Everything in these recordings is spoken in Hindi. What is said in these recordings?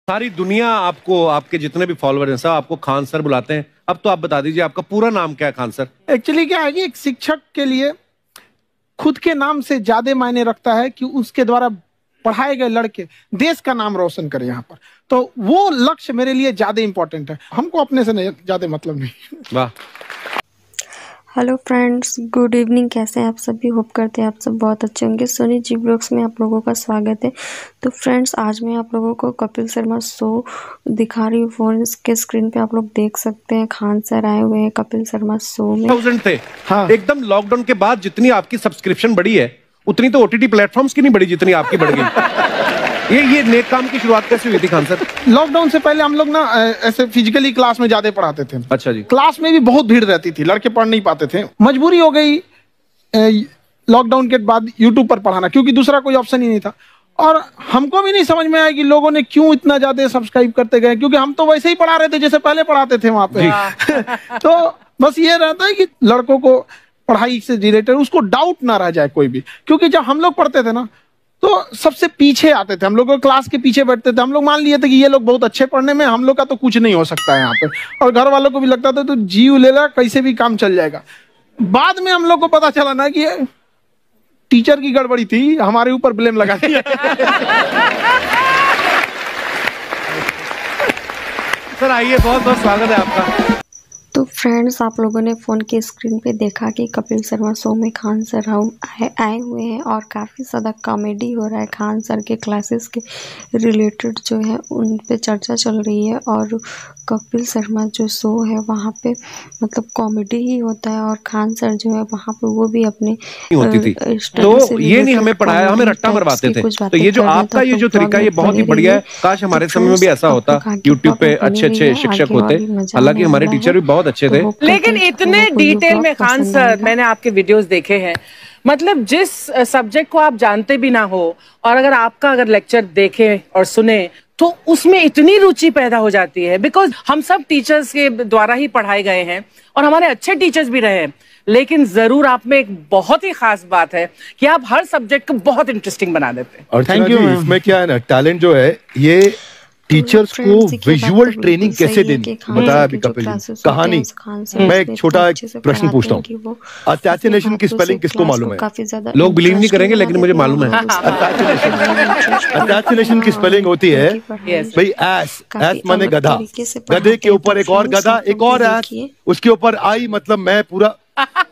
सारी दुनिया आपको, आपके जितने भी फॉलोअर हैं सब आपको खान सर बुलाते हैं। अब तो आप बता दीजिए आपका पूरा नाम क्या है खान सर? एक्चुअली क्या है कि एक शिक्षक के लिए खुद के नाम से ज्यादा मायने रखता है कि उसके द्वारा पढ़ाए गए लड़के देश का नाम रोशन करें यहाँ पर। तो वो लक्ष्य मेरे लिए ज्यादा इंपॉर्टेंट है, हमको अपने से नहीं ज्यादा मतलब नहीं। वाह। Hello friends, good evening. कैसे हैं आप सभी? होप करते हैं आप सब बहुत अच्छे होंगे। सोनी जी ब्लॉग्स में आप लोगों का स्वागत है। तो फ्रेंड्स, आज मैं आप लोगों को कपिल शर्मा शो दिखा रही हूँ। फोन के स्क्रीन पे आप लोग देख सकते हैं, खान सर आए हुए हैं कपिल शर्मा शो में। 1000 थे। हाँ। एकदम लॉकडाउन के बाद जितनी आपकी सब्सक्रिप्शन बढ़ी है उतनी तो ओटीटी प्लेटफॉर्म्स की नहीं बढ़ी जितनी आपकी बढ़ गई। ये नेक काम की शुरुआत कैसे हुई थी खान सर? लॉकडाउन से पहले हम लोग ना ऐसे फिजिकली क्लास में ज्यादा पढ़ाते थे। अच्छा जी। क्लास में भी बहुत भीड़ रहती थी, लड़के पढ़ नहीं पाते थे। मजबूरी हो गई लॉकडाउन के बाद यूट्यूब पर पढ़ाना, क्योंकि दूसरा कोई ऑप्शन ही नहीं था। और हमको भी नहीं समझ में आया कि लोगों ने क्यों इतना ज्यादा सब्सक्राइब करते गए, क्योंकि हम तो वैसे ही पढ़ा रहे थे जैसे पहले पढ़ाते थे वहां पे। तो बस ये रहता है कि लड़कों को पढ़ाई से रिलेटेड उसको डाउट ना रह जाए कोई भी, क्योंकि जब हम लोग पढ़ते थे ना तो सबसे पीछे आते थे, हम लोग क्लास के पीछे बैठते थे। हम लोग मान लिए थे कि ये लोग बहुत अच्छे पढ़ने में, हम लोग का तो कुछ नहीं हो सकता है यहाँ पे। और घर वालों को भी लगता था तो जीव ले ला, कैसे भी काम चल जाएगा। बाद में हम लोग को पता चला ना कि टीचर की गड़बड़ी थी, हमारे ऊपर ब्लेम लगा दिया। सर आइए, बहुत बहुत स्वागत है आपका। तो फ्रेंड्स, आप लोगों ने फ़ोन के स्क्रीन पे देखा कि कपिल शर्मा शो में खान सर आए हुए हैं और काफ़ी ज़्यादा कॉमेडी हो रहा है। खान सर के क्लासेस के रिलेटेड जो है उन पे चर्चा चल रही है। और कपिल शर्मा जो शो है वहाँ पे मतलब कॉमेडी ही होता है, और खान सर जो है वहाँ पे वो भी अपने होती थी। तो ये नहीं हमें पढ़ाया, हमें रट्टा मरवाते थे। तो ये जो आपका ये जो तरीका ये बहुत ही बढ़िया है। काश हमारे समय में भी ऐसा होता, यूट्यूब पे अच्छे अच्छे शिक्षक होते। हालांकि हमारे टीचर भी बहुत अच्छे थे, लेकिन इतने डिटेल में खान सर, मैंने आपके वीडियोस देखे हैं, मतलब जिस सब्जेक्ट को आप जानते भी ना हो और अगर लेक्चर देखे और सुने तो उसमें इतनी रुचि पैदा हो जाती है। बिकॉज हम सब टीचर्स के द्वारा ही पढ़ाए गए हैं और हमारे अच्छे टीचर्स भी रहे हैं, लेकिन जरूर आप में एक बहुत ही खास बात है कि आप हर सब्जेक्ट को बहुत इंटरेस्टिंग बना देते हैं। और थैंक यू। इसमें क्या है ना, टैलेंट जो है ये टीचर्स को विजुअल ट्रेनिंग कैसे देनी बताया अभी कपिल जी। कहानी मैं एक छोटा प्रश्न पूछता हूँ, असैसिनेशन की स्पेलिंग किसको मालूम है? लोग बिलीव नहीं करेंगे लेकिन मुझे मालूम है। असैसिनेशन की स्पेलिंग होती है भाई एस माने गधा, गधे के ऊपर एक और गधा, एक और एस, उसके ऊपर आई मतलब मैं पूरा,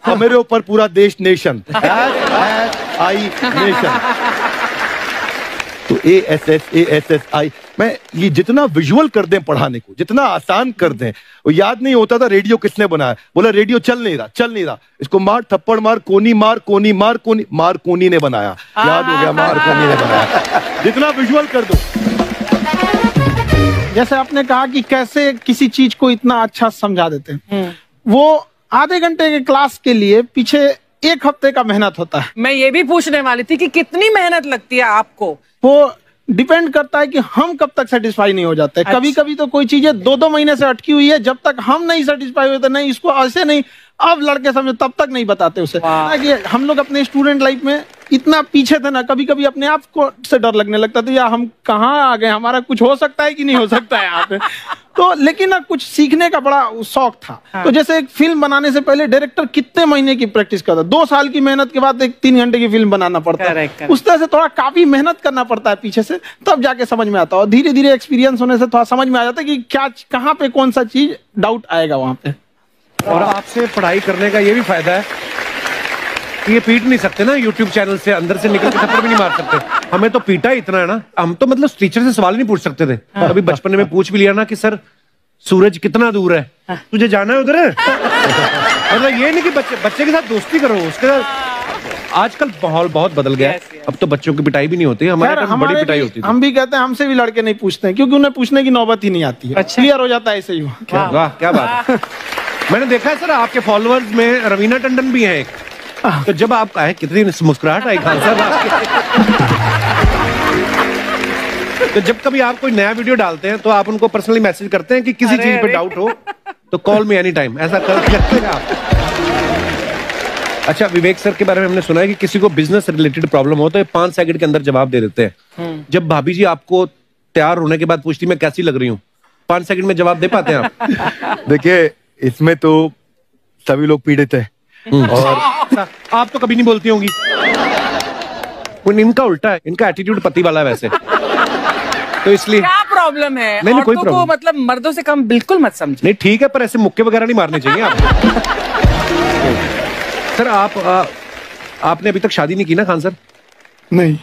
मेरे ऊपर पूरा देश नेशन, आई नेशन। तो ASSASSI मैं ये जितना विजुअल कर दें पढ़ाने को, जितना आसान कर दें। वो याद नहीं होता था रेडियो किसने बनाया, बोला रेडियो चल नहीं रहा, इसको मार थप्पड़ मार, कोनी मार, कोनी मार, कोनी मार, कोनी ने बनाया। याद हो गया, मार कोनी ने बनाया। जितना विजुअल कर दो। जैसे आपने कहा कि कैसे किसी चीज को इतना अच्छा समझा देते हैं, वो आधे घंटे के क्लास के लिए पीछे 1 हफ्ते का मेहनत होता है। मैं ये भी पूछने वाली थी कि कितनी मेहनत लगती है आपको। वो डिपेंड करता है कि हम कब तक सेटिस्फाई नहीं हो जाते। अच्छा। कभी कभी तो कोई चीजें 2-2 महीने से अटकी हुई है, जब तक हम नहीं सेटिस्फाई होते, नहीं इसको ऐसे नहीं, अब लड़के समझे तब तक नहीं बताते उसे। कि हम लोग अपने स्टूडेंट लाइफ में इतना पीछे थे ना, कभी कभी अपने आप को से डर लगने लगता था, या हम कहाँ आ गए, हमारा कुछ हो सकता है कि नहीं हो सकता है यहाँ पे। तो लेकिन ना कुछ सीखने का बड़ा शौक था। हाँ। तो जैसे एक फिल्म बनाने से पहले डायरेक्टर कितने महीने की प्रैक्टिस करता है, 2 साल की मेहनत के बाद एक 3 घंटे की फिल्म बनाना पड़ता है। उस तरह से थोड़ा काफी मेहनत करना पड़ता है पीछे से, तब जाके समझ में आता है। और धीरे धीरे एक्सपीरियंस होने से थोड़ा समझ में आ जाता है कि क्या कहाँ पे कौन सा चीज डाउट आएगा वहां पे। और आपसे पढ़ाई करने का ये भी फायदा है कि ये पीट नहीं सकते ना यूट्यूब चैनल से, अंदर से निकल के थप्पड़ भी नहीं मार सकते। हमें तो पीटा इतना है ना, हम तो मतलब टीचर से सवाल नहीं पूछ सकते थे। अभी बचपन में पूछ भी लिया ना कि सर सूरज कितना दूर है, तुझे जाना है उधर है। मतलब ये नहीं कि बच्चे के साथ दोस्ती करो, उसके साथ। आजकल माहौल बहुत बदल गया है, अब तो बच्चों की पिटाई भी नहीं होती, हमारे टाइम बड़ी पिटाई होती थी। हम भी कहते हैं, हमसे भी लड़के नहीं पूछते हैं, क्योंकि उन्हें पूछने की नौबत ही नहीं आती है। क्लियर हो जाता है ऐसे ही। वाह क्या बात है। मैंने देखा है सर आपके फॉलोअर्स में रवीना टंडन भी है एक। तो जब आप आए कितनी मुस्कुराहट आई खान साहब आपके। तो जब कभी आप कोई नया वीडियो डालते हैं तो आप उनको पर्सनली मैसेज करते हैं कि किसी चीज पे डाउट हो तो कॉल मी एनी टाइम, ऐसा करते हैं आप? अच्छा, विवेक सर के बारे में हमने सुना है कि किसी को बिजनेस रिलेटेड प्रॉब्लम हो तो 5 सेकंड के अंदर जवाब दे देते हैं। जब भाभी जी आपको तैयार होने के बाद पूछती मैं कैसी लग रही हूँ, 5 सेकंड में जवाब दे पाते हैं आप? देखिए इसमें तो सभी लोग पीड़ित है और आप तो कभी नहीं बोलती होंगी। इनका उल्टा है, इनका एटीट्यूड पति वाला है वैसे, तो इसलिए। क्या प्रॉब्लम है? नहीं, कोई औरतों को प्रॉब्लम मतलब मर्दों से कम बिल्कुल मत समझो। नहीं ठीक है, पर ऐसे मुक्के वगैरह नहीं मारने चाहिए आप। सर आपने अभी तक शादी नहीं की ना खान सर? नहीं।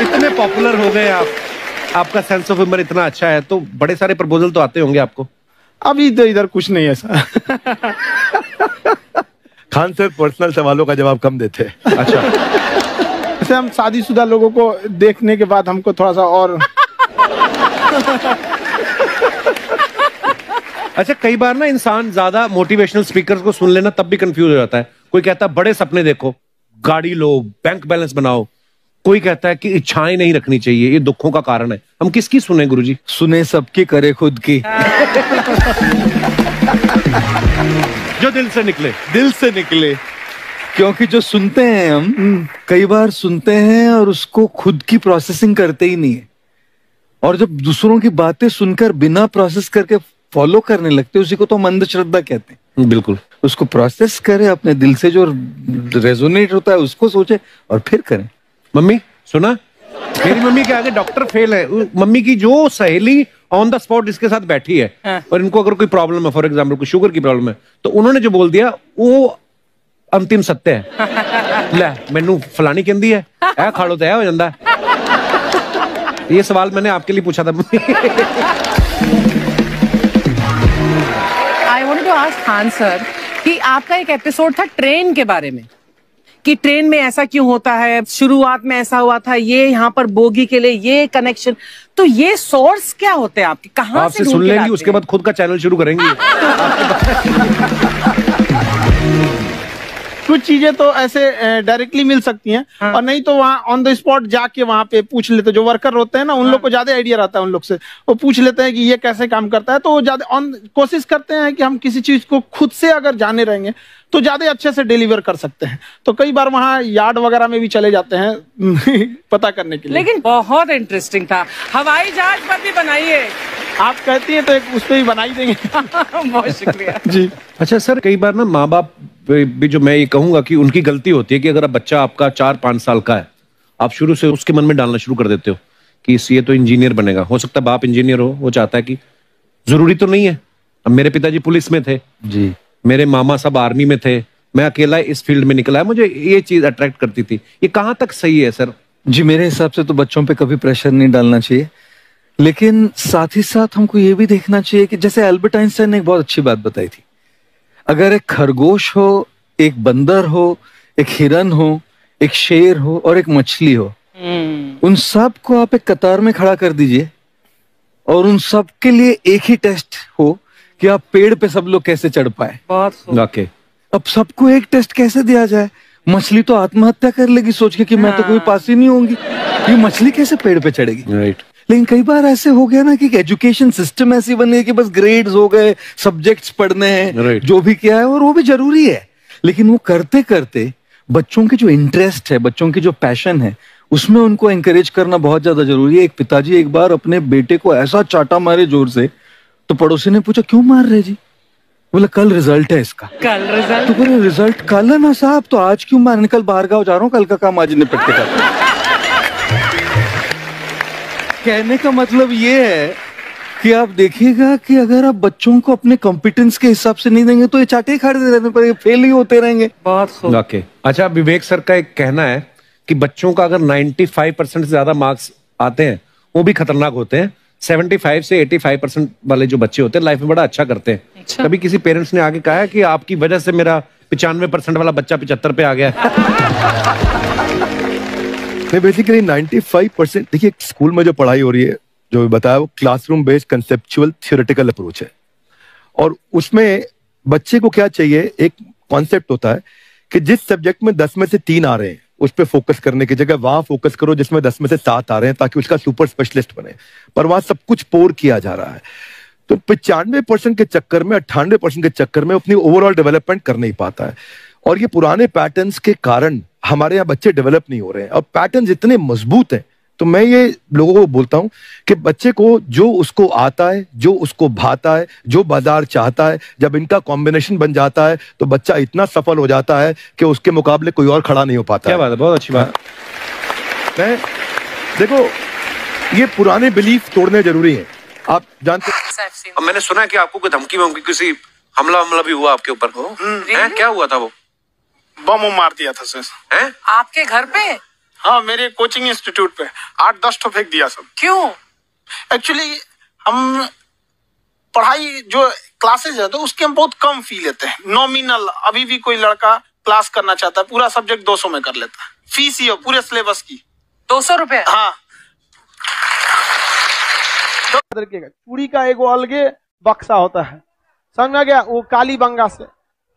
इतने पॉपुलर हो गए आप, आपका सेंस ऑफ ह्यूमर इतना अच्छा है, तो बड़े सारे प्रपोजल तो आते होंगे आपको। अभी तो इधर कुछ नहीं है सर। खान सर पर्सनल सवालों का जवाब कम देते हैं। अच्छा, जैसे हम शादीशुदा लोगों को देखने के बाद हमको थोड़ा सा और अच्छा कई बार ना इंसान ज्यादा मोटिवेशनल स्पीकर्स को सुन लेना तब भी कंफ्यूज हो जाता है। कोई कहता है बड़े सपने देखो, गाड़ी लो, बैंक बैलेंस बनाओ, कोई कहता है कि इच्छाएं नहीं रखनी चाहिए, ये दुखों का कारण है। हम किसकी सुने गुरुजी? सुने सबकी, करे खुद की। जो दिल से निकले। दिल से निकले, क्योंकि जो सुनते हैं हम कई बार सुनते हैं और उसको खुद की प्रोसेसिंग करते ही नहीं है, और जब दूसरों की बातें सुनकर बिना प्रोसेस करके फॉलो करने लगते उसी को तो हम अंधश्रद्धा कहते हैं। बिल्कुल, उसको प्रोसेस करे, अपने दिल से जो रेजोनेट होता है उसको सोचे और फिर करें। मम्मी सुना, मेरी मम्मी के आगे डॉक्टर फेल है। मम्मी की जो सहेली ऑन द स्पॉट जिसके साथ बैठी है और इनको अगर कोई प्रॉब्लम है, फॉर एग्जाम्पल कोई शुगर की प्रॉब्लम है, तो उन्होंने जो बोल दिया वो अंतिम सत्य है। ले मैनू फलानी कहती है ऐ खाड़ो तो हो जाता है। ये सवाल मैंने आपके लिए पूछा था mummy. I wanted to ask Khan sir कि आपका एक एपिसोड था ट्रेन के बारे में, कि ट्रेन में ऐसा क्यों होता है, शुरुआत में ऐसा हुआ था, ये यहाँ पर बोगी के लिए ये कनेक्शन, तो ये सोर्स क्या होते हैं आपके, कहाँ से आपसे सुन लेंगी उसके बाद खुद का चैनल शुरू करेंगी। कुछ चीजें तो ऐसे डायरेक्टली मिल सकती हैं। हाँ। और नहीं तो वहाँ ऑन द स्पॉट जाके वहाँ पे पूछ लेते, जो वर्कर होते हैं ना उन लोग को ज्यादा आइडिया रहता है, उन लोग से वो पूछ लेते हैं कि ये कैसे काम करता है, तो वो ज्यादा कोशिश करते हैं कि हम किसी चीज को खुद से अगर जाने रहेंगे तो ज्यादा अच्छे से डिलीवर कर सकते हैं। तो कई बार वहाँ यार्ड वगैरह में भी चले जाते हैं पता करने के लिए। लेकिन बहुत इंटरेस्टिंग था। हवाई जहाज पर भी बनाइए, आप कहती हैं तो एक उस पर ही बना ही देंगे। बहुत शुक्रिया जी। अच्छा सर, कई बार ना माँ बाप भी, जो मैं ये कहूंगा कि उनकी गलती होती है कि अगर बच्चा आपका 4-5 साल का है, आप शुरू से उसके मन में डालना शुरू कर देते हो कि ये तो इंजीनियर बनेगा। हो सकता है बाप इंजीनियर हो, वो चाहता है कि जरूरी तो नहीं है। अब मेरे पिताजी पुलिस में थे जी, मेरे मामा सब आर्मी में थे, मैं अकेला इस फील्ड में निकला है, मुझे ये चीज अट्रैक्ट करती थी। ये कहाँ तक सही है सर? जी मेरे हिसाब से तो बच्चों पे कभी प्रेशर नहीं डालना चाहिए, लेकिन साथ ही साथ हमको ये भी देखना चाहिए कि जैसे एल्बर्ट आइंस्टाइन ने एक बहुत अच्छी बात बताई थी, अगर एक खरगोश हो, एक बंदर हो, एक हिरन हो, एक शेर हो और एक मछली हो, उन सब को आप एक कतार में खड़ा कर दीजिए और उन सब के लिए एक ही टेस्ट हो कि आप पेड़ पे सब लोग कैसे चढ़ पाए। बहुत अब सबको एक टेस्ट कैसे दिया जाए? मछली तो आत्महत्या कर लेगी सोच के कि मैं तो कोई पास ही नहीं होंगी, ये मछली कैसे पेड़ पे चढ़ेगी? राइट। लेकिन कई बार ऐसे हो गया ना कि एजुकेशन सिस्टम ऐसी बन गई कि बस ग्रेड्स हो गए, सब्जेक्ट्स पढ़ने हैं, जो भी किया है, और वो भी जरूरी है, लेकिन वो करते करते बच्चों की जो इंटरेस्ट है, बच्चों की जो पैशन है, उसमें उनको एंकरेज करना बहुत ज्यादा जरूरी है। एक पिताजी एक बार अपने बेटे को ऐसा चाटा मारे जोर से, तो पड़ोसी ने पूछा क्यों मार रहे जी? बोला कल रिजल्ट है इसका। कल रिजल्ट? तो बोले रिजल्ट कल है ना साहब, तो आज क्यों मारने? कल बाहर गाँव जा रहा हूँ, कल का काम आज निपट के जाता। कहने का मतलब ये है कि आप देखिएगा कि अगर आप बच्चों को अपने कॉम्पिटेंस के हिसाब से नहीं देंगे तो ये चाटे खाते रहने पर फेल ही होते रहेंगे। बहुत ओके। अच्छा, विवेक सर का एक कहना है कि बच्चों का अगर 95% से ज्यादा मार्क्स आते हैं वो भी खतरनाक होते हैं। 75 से 85% वाले जो बच्चे होते हैं लाइफ में बड़ा अच्छा करते हैं। अच्छा। कभी किसी पेरेंट्स ने आगे कहा है कि आपकी वजह से मेरा 95% वाला बच्चा 75 पे आ गया? बेसिकली 95%, देखिए स्कूल में जो पढ़ाई हो रही है, जो बताया, वो classroom based conceptual theoretical approach है, और उसमें बच्चे को क्या चाहिए, एक कॉन्सेप्ट होता है कि जिस सब्जेक्ट में 10 में से 3 आ रहे हैं उस पर फोकस करने की जगह वहां फोकस करो जिसमें 10 में से 7 आ रहे हैं, ताकि उसका सुपर स्पेशलिस्ट बने, पर वहां सब कुछ पोर किया जा रहा है। तो 95% के चक्कर में, 98% के चक्कर में अपनी ओवरऑल डेवलपमेंट कर नहीं पाता है, और ये पुराने पैटर्न्स के कारण हमारे यहाँ बच्चे डेवलप नहीं हो रहे हैं। और पैटर्न्स इतने मजबूत हैं तो मैं ये लोगों को बोलता हूं कि बच्चे को जो उसको आता है, जो उसको भाता है, जो बाजार चाहता है, जब इनका कॉम्बिनेशन बन जाता है तो बच्चा इतना सफल हो जाता है कि उसके मुकाबले कोई और खड़ा नहीं हो पाता। क्या बात है, बहुत अच्छी बात। मैं देखो, ये पुराने बिलीफ तोड़ने जरूरी हैं। आप जानते हैं, मैंने सुना है कि आपको कोई धमकी वमकी, किसी हमला भी हुआ आपके ऊपर। क्या हुआ था? वो बम मार दिया था सर। आपके घर पे? हाँ, मेरे कोचिंग इंस्टीट्यूट पे 8-10 ठो फेंक दिया सब। क्यों? एक्चुअली हम पढ़ाई जो क्लासेज है तो उसके हम बहुत कम फी लेते हैं। नॉमिनल अभी भी कोई लड़का क्लास करना चाहता है, पूरा सब्जेक्ट 200 में कर लेता है। फीस ही हो पूरे सिलेबस की 200 रुपए। हाँ। चूड़ी का एगो अलगे बक्सा होता है, समझ गया? वो काली बंगा से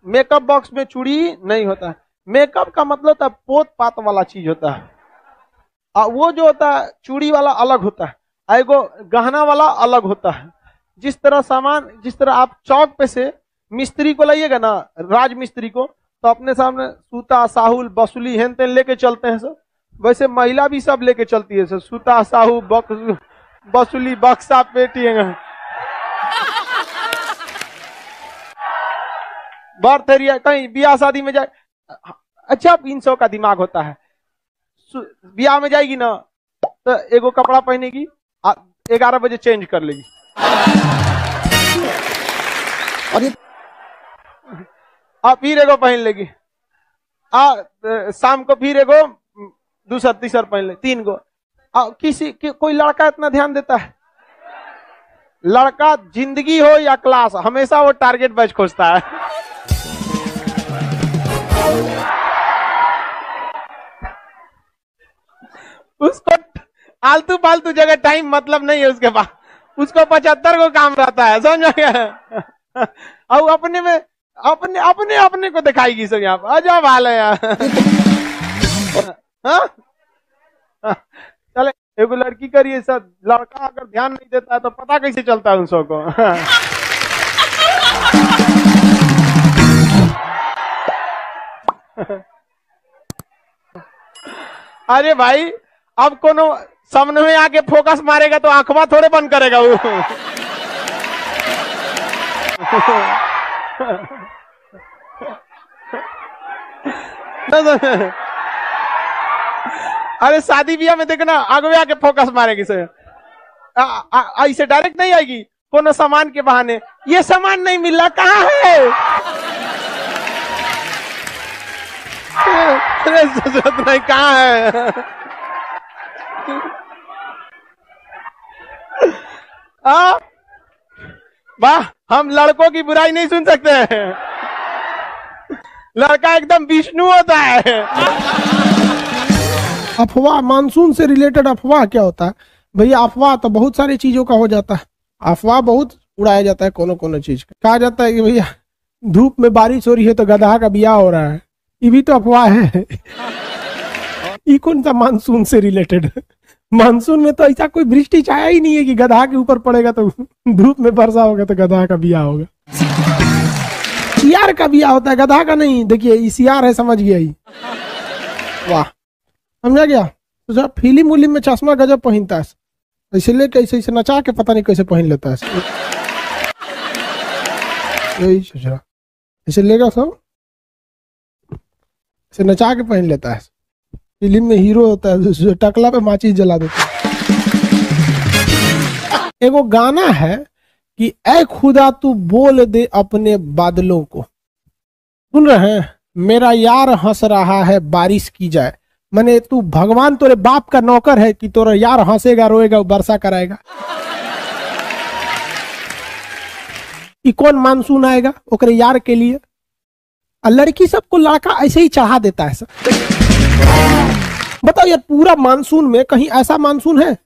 मेकअप बॉक्स में चूड़ी नहीं होता है। मेकअप का मतलब होता है पोत पात वाला चीज होता है, और वो जो होता है चूड़ी वाला अलग होता है, एगो गहना वाला अलग होता है। जिस तरह आप चौक पे से मिस्त्री को लाइएगा ना, राज मिस्त्री को, तो अपने सामने सूता, साहुल, बसुली हेन तेन लेके चलते हैं सब, वैसे महिला भी सब लेके चलती है सर। सूता, साहू, बसुली, बक्सा, पेटी, बर्थरिया, कहीं ब्याह शादी में जाए। अच्छा, 300 का दिमाग होता है। ब्याह में जाएगी ना तो एगो कपड़ा पहनेगी, 11 बजे चेंज कर लेगी, और फिर एगो पहन लेगी, शाम को फिर एगो दूसरा तीसरा पहन ले, 3 गो। कोई लड़का इतना ध्यान देता है? लड़का जिंदगी हो या क्लास, हमेशा वो टारगेट बैच खोजता है। उसको आलतू फालतू जगह टाइम मतलब नहीं है उसके पास, उसको 75 को काम रहता है, समझ गया? और अपने में अपने को दिखाएगी सब। यहाँ पर अजब हाल है यार। चले, एगो लड़की करिए सब, लड़का अगर ध्यान नहीं देता है तो पता कैसे चलता है उन सबको? अरे भाई, अब कोनो सामने में आके फोकस मारेगा तो आंखवा थोड़े बंद करेगा वो। अरे शादी ब्याह में देखना, आगे आके फोकस मारेगी सर, ऐसे डायरेक्ट नहीं आएगी। कोनो सामान के बहाने, ये सामान नहीं मिल रहा, कहाँ है? जरूरत नहीं, कहाँ है? वाह, हम लड़कों की बुराई नहीं सुन सकते हैं। लड़का एकदम विष्णु होता है। अफवाह, मानसून से रिलेटेड अफवाह क्या होता है भैया? अफवाह तो बहुत सारी चीजों का हो जाता है। अफवाह बहुत उड़ाया जाता है, कोनो चीज का। कहा जाता है कि भैया धूप में बारिश हो रही है तो गधा का ब्याह हो रहा है, ये भी तो अफवाह है। ये कौन सा मानसून से रिलेटेड है? मानसून में तो ऐसा कोई वृष्टि छाया ही नहीं है कि गधा के ऊपर पड़ेगा तो धूप में वर्षा होगा तो गधा का ब्याह होगा। सियार का ब्याह होता है, गधा का नहीं। देखिए, सियार है, समझ गया ही। वाह, समझा गया? तो जब फिल्म उलिम में चश्मा गजब पहनता है, ऐसे लेके ऐसे नचा के पता नहीं कैसे पहन लेता है। यही सोच रहा, ऐसे लेगा सब, ऐसे नचा के पहन लेता है। फिल्म में हीरो होता है, टकला पे माचिस जला देता है। एगो गाना है कि ऐ खुदा तू बोल दे अपने बादलों को, सुन रहे हैं? मेरा यार हंस रहा है बारिश की जाए। माने तू भगवान तोरे बाप का नौकर है कि तोरा यार हंसेगा, रोएगा, वर्षा कराएगा। कि कौन मानसून आएगा ओकरे यार के लिए? और लड़की सबको लड़का ऐसे ही चढ़ा देता है सब। बताओ यार, पूरा मानसून में कहीं ऐसा मानसून है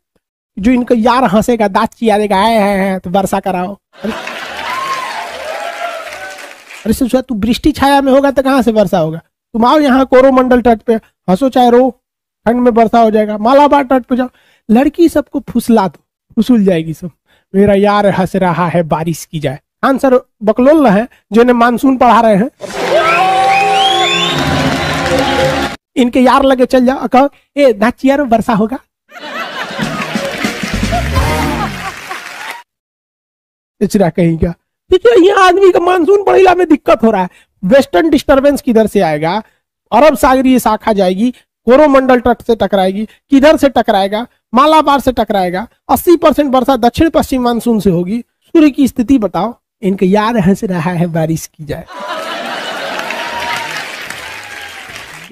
जो इनका यार हंसेगा, दांत चिया देगा, है तो वर्षा कराओ? अरे सोचा, तू वृष्टि छाया में होगा तो कहाँ से वर्षा होगा? तुम आओ यहाँ कोरोमंडल तट पे, हंसो चाहे रो, ठंड में वर्षा हो जाएगा। मालाबार तट पे जाओ, लड़की सबको फुसला दो, फुसूल जाएगी सब। मेरा यार हंस रहा है बारिश की जाए। आंसर बकलोल है जिन्हें मानसून पढ़ा रहे हैं। इनके यार लगे चल जाओ, कहो ए नाचिया रो वर्षा होगा, चिरा कहीं क्या। देखिए यहाँ आदमी का मानसून पड़ेगा में दिक्कत हो रहा है। वेस्टर्न डिस्टरबेंस किधर से आएगा, अरब सागरीय शाखा जाएगी, कोरोमंडल तट से टकराएगी, किधर से टकराएगा, मालाबार से टकराएगा, 80% वर्षा दक्षिण पश्चिम मानसून से होगी। सूर्य की स्थिति बताओ। इनके यार हंस रहा है बारिश की जाए,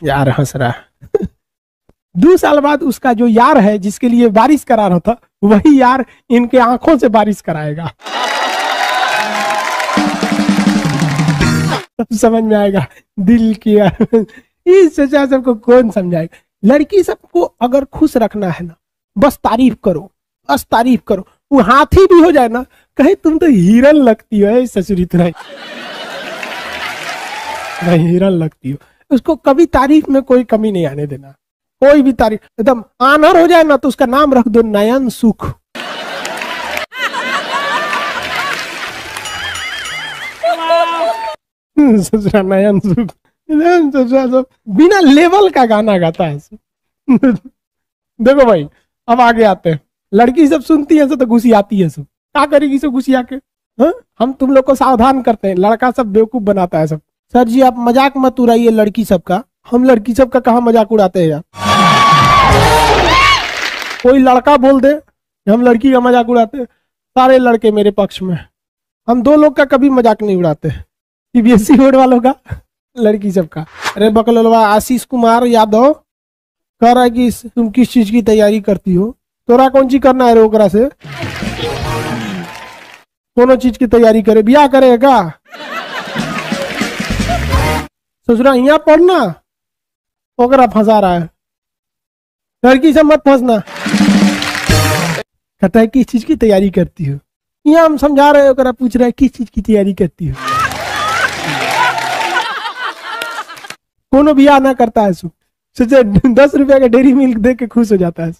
यार हंस रहा है। 2 साल बाद उसका जो यार है जिसके लिए बारिश करा रहा था, वही यार इनके आंखों से बारिश कराएगा। समझ में आएगा दिल की। इस सोचा सबको कौन समझाएगा। लड़की सबको अगर खुश रखना है ना, बस तारीफ करो, बस तारीफ करो। वो हाथी भी हो जाए ना, कहे तुम तो हिरन लगती हो ससुरी तुराई, हिरन लगती हो। उसको कभी तारीफ में कोई कमी नहीं आने देना। कोई भी तारीफ एकदम आनर हो जाए ना, तो उसका नाम रख दो नयन सुख। ससुरा नयन सुख, बिना लेवल का गाना गाता है। देखो भाई, अब आगे आते हैं। लड़की सब सुनती है तो घुसी आती है सब। क्या करेगी सब घुसी आके? हम तुम लोग को सावधान करते हैं, लड़का सब बेवकूफ बनाता है सब। सर जी आप मजाक मत उड़ाइए लड़की सब का। हम लड़की सब का कहाँ मजाक उड़ाते हैं यार? कोई लड़का बोल दे हम लड़की का मजाक उड़ाते हैं, सारे लड़के मेरे पक्ष में। हम 2 लोग का कभी मजाक नहीं उड़ाते, सीबीएसई बोर्ड वालों का, लड़की सब का। अरे बकलोलवा आशीष कुमार यादव कह रहा है कि तुम किस चीज की तैयारी करती हो? तोरा कौन चीज करना है रे ओकरा से? दोनों चीज की तैयारी करे, बियाह करेगा? ससुरा यहाँ पढ़ना, ओकरा फंसा रहा है। लड़की से मत फंसना। कहता है किस चीज की तैयारी करती हो? यहाँ हम समझा रहे हो, ओकरा पूछ रहा है किस चीज की तैयारी करती हो? कोनो बियाह ना करता है सो 10 रुपया का डेरी मिल्क दे के खुश हो जाता है।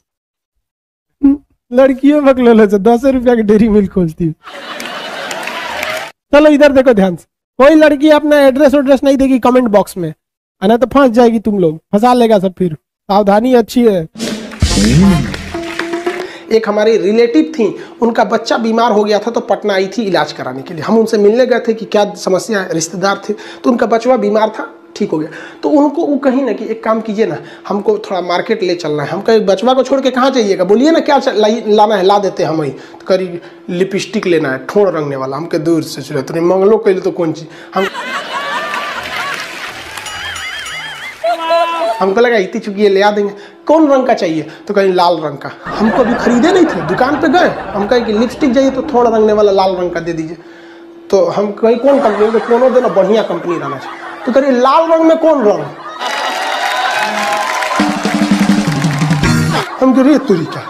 लड़कियों बकलोले से 10 रुपया की डेरी मिल्क खोजती है। चलो इधर देखो ध्यान से। कोई लड़की अपना एड्रेस नहीं देगी कमेंट बॉक्स में, ना तो फंस जाएगी, तुम लोग फंसा लेगा सब। फिर सावधानी अच्छी है। एक हमारी रिलेटिव थी, उनका बच्चा बीमार हो गया था तो पटना आई थी इलाज कराने के लिए। हम उनसे मिलने गए थे कि क्या समस्या है, रिश्तेदार थे। तो उनका बचवा बीमार था, ठीक हो गया। तो उनको वो कहीं ना कि एक काम कीजिए ना, हमको थोड़ा मार्केट ले चलना है। हम कहीं बचवा को छोड़ के कहाँ जाइएगा, बोलिए ना क्या लाना है, ला देते हैं हम। वही तो करी लिपस्टिक लेना है, ठोड़ रंगने वाला। हमके दूर से चुरे तो मंगलो कैले तो कौन चीज। हमको लगा इतनी चुकी है ले आ देंगे। कौन रंग का चाहिए? तो कहीं लाल रंग का। हमको अभी खरीदे नहीं थे, दुकान पे गए, हम कहे कि लिपस्टिक चाहिए तो थोड़ा रंगने वाला लाल रंग का दे दीजिए। तो हम कहीं कौन कंपनी, तो कोनो देना बढ़िया कंपनी रहना चाहिए। तो करिए लाल रंग में कौन रंग? हम कह रहे तुरी क्या,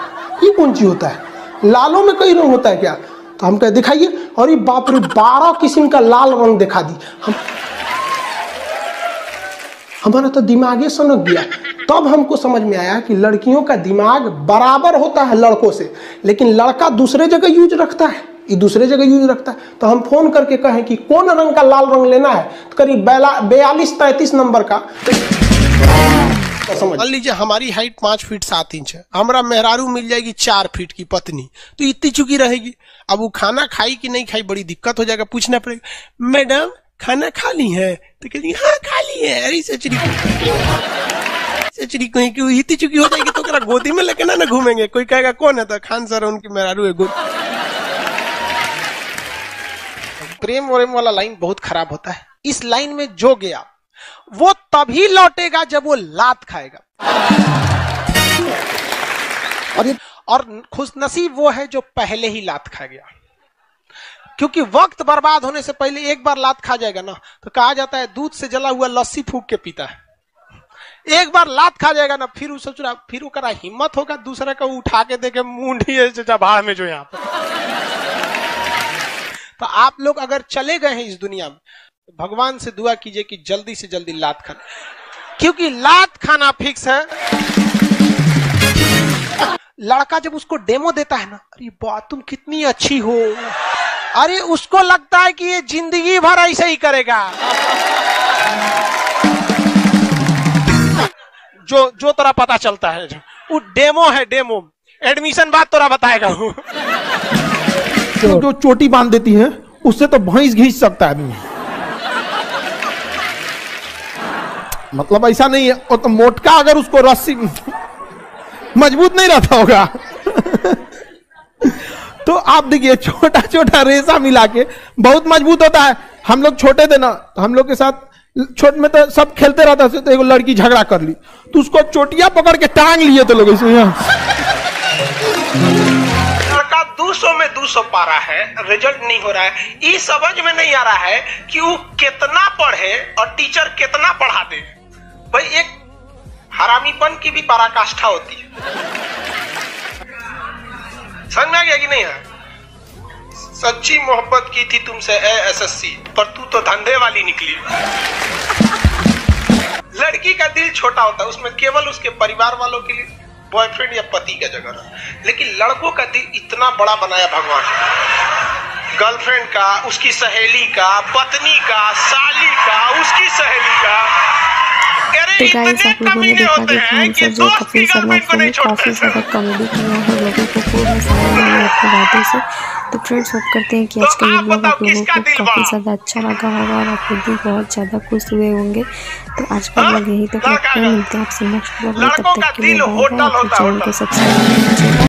ये कौन चीज होता है? लालों में कई रंग होता है क्या? तो हम कहे दिखाइए। और ये बाप रे 12 किस्म का लाल रंग दिखा दी। हमारा तो दिमागे सनक गया। तब हमको समझ में आया कि लड़कियों का दिमाग बराबर होता है लड़कों से, लेकिन लड़का दूसरे जगह यूज रखता है, ये दूसरे जगह यूज रखता है। तो हम फोन करके कहें कि कौन रंग का लाल रंग लेना है, तो करीब 42-33 नंबर का। तो समझ लीजिए हमारी हाइट 5 फीट 7 इंच है, हमारा मेहरारू मिल जाएगी 4 फीट की पत्नी, तो इतनी चुकी रहेगी। अब वो खाना खाई कि नहीं खाई बड़ी दिक्कत हो जाएगा। पूछना पड़ेगा मैडम खाना खा ली है? तो कहेगी हाँ खा ली है। अरे सचरी कहीं की इतनी चुकी हो जाएगी तो करा गोदी में लेके ना घूमेंगे। कोई कहेगा कौन है? तो खान सर उनकी मेहरारू है। प्रेम व्रेम वाला लाइन बहुत खराब होता है। इस लाइन में जो गया वो तभी लौटेगा जब वो लात खाएगा। और खुशनसीब वो है जो पहले ही लात खा गया, क्योंकि वक्त बर्बाद होने से पहले एक बार लात खा जाएगा ना, तो कहा जाता है दूध से जला हुआ लस्सी फूंक के पीता है। एक बार लात खा जाएगा ना, फिर वो सोच रहा, फिर वो करा हिम्मत होगा दूसरे को उठा के देखे मुंडी है भाड़ में जो यहाँ पर। तो आप लोग अगर चले गए हैं इस दुनिया में, तो भगवान से दुआ कीजिए कि जल्दी से जल्दी लात खाना, क्योंकि लात खाना फिक्स है। लड़का जब उसको डेमो देता है ना, अरे बात तुम कितनी अच्छी हो, अरे उसको लगता है कि ये जिंदगी भर ऐसे ही करेगा। जो तरह पता चलता है वो डेमो है, डेमो। एडमिशन बात तोरा बताएगा हूँ। जो चोटी बांध देती है उससे तो भैंस घींच सकता है आदमी। मतलब ऐसा नहीं है, वो तो मोटका अगर उसको रस्सी मजबूत नहीं रहता होगा। तो आप देखिए छोटा छोटा रेशा मिला के बहुत मजबूत होता है। हम लोग छोटे थे ना, हम लोग के साथ छोट में तो सब खेलते रहता था, तो एक लड़की झगड़ा कर ली तो उसको चोटिया पकड़ के टांग लिए थे लोग इसमें। लड़का 200 में 200 पा रहा है, रिजल्ट नहीं हो रहा है। ये समझ में नहीं आ रहा है कि वो कितना पढ़े और टीचर कितना पढ़ा दे। भाई एक हरामीपन की भी पराकाष्ठा होती है। समझ में आ गया कि नहीं है? सच्ची मोहब्बत की थी तुमसे एसएससी, पर तू तो धंधे वाली निकली। लड़की का दिल छोटा होता है, उसमें केवल उसके परिवार वालों के लिए बॉयफ्रेंड या पति का जगह है। लेकिन लड़कों का दिल इतना बड़ा बनाया भगवान, गर्लफ्रेंड का, उसकी सहेली का, पत्नी का, साली का, उसकी सहेली का। तो गाइस आप लोगों ने देखा कि खान सर जो कपिल शर्मा शो में काफ़ी ज़्यादा कॉमेडी किया है, लोगों को खूब हंसाया है अपनी बातों से। तो फ्रेंड्स होप करते हैं कि आज का ये ब्लॉग आप लोगों को काफ़ी ज़्यादा अच्छा लगा होगा और आप लोग भी बहुत ज़्यादा खुश हुए होंगे। तो आज का ब्लॉग यही तक रखते हैं, मिलते हैं आपसे नेक्स्ट ब्लॉग में। तब तक के लिए बाय बाय। चैनल को सब्सक्राइब कीजिएगा।